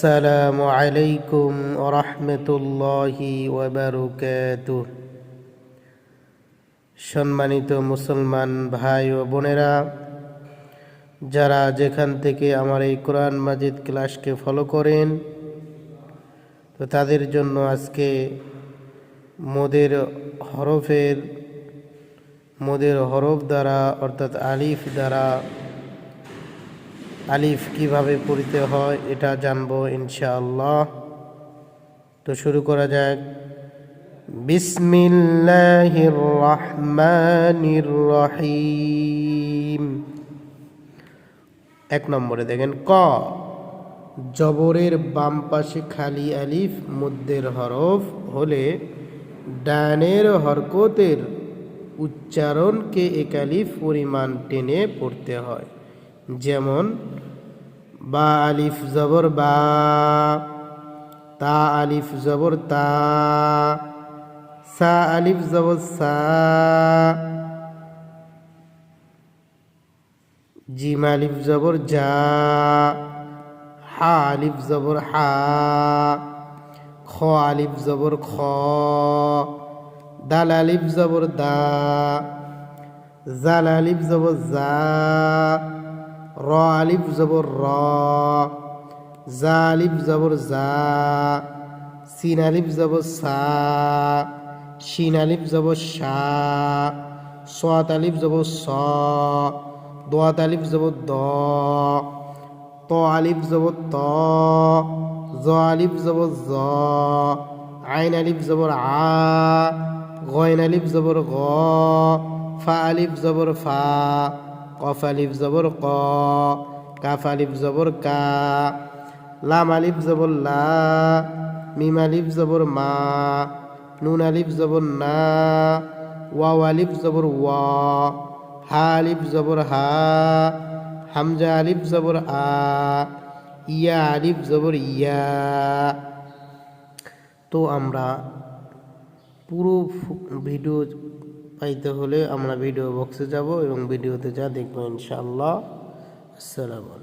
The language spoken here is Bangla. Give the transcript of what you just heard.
আসসালামু আলাইকুম ওয়া রাহমাতুল্লাহি ওয়া বারাকাতুহু। সম্মানিত মুসলমান ভাই ও বোনেরা, যারা যেখান থেকে আমার এই কোরআন মাজিদ ক্লাসকে ফলো করেন, তো তাদের জন্য আজকে মোদের হরফ দ্বারা অর্থাৎ আলিফ দ্বারা আলিফ কিভাবে পড়তে হয় এটা জানবো ইনশাআল্লাহ। তো শুরু করা যাক। বিসমিল্লাহির রহমানির রহিম। 1 নম্বরে দেখেন ক, জবরের বাম পাশে খালি আলিফ মধ্যের হরফ হলে ডানের হরকতের উচ্চারণকে এক আলিফ পরিমাণ টেনে পড়তে হয়। যেমন বা আলিফ জবর বা, তা আলিফ জবর তা, সা আলিফ জবর সা, জিম আলিফ জবর জা, হা আলিফ জবর হা, খ আলিফ জবর খ, দাল আলিফ জবর দা, জাল আলিফ জবর জা, র আলিফ জবর র, জা আলিফ জবর জা, সিন আলিফ জবর সা, শিন আলিফ জবর শা, সাদ আলিফ জবর স, দাদ আলিফ জবর দ, ত আলিফ জবর ত, জ আলিফ জবর জ, আইন আলিফ জবর আ, গইন আলিফ জবর গ, ফা আলিফ জবর ফা, কফ আলিফ জবর ক, কাফ আলিফ জবর কা, লাম আলিফ জবর লা, মিম আলিফ জবর মা, নুন আলিফ জবর না, ওয়াও আলিফ জবর ওয়া, হা আলিফ জবর হা, হামজা আলিফ জবর আ, ইয়া আলিফ জবর ইয়া। তো আমরা পুরো ভিডিও পাইতে হলে আমরা ভিডিও বক্সে যাব এবং ভিডিওতে যা দেখবো ইনশাআল্লাহ। আসসালামু আলাইকুম।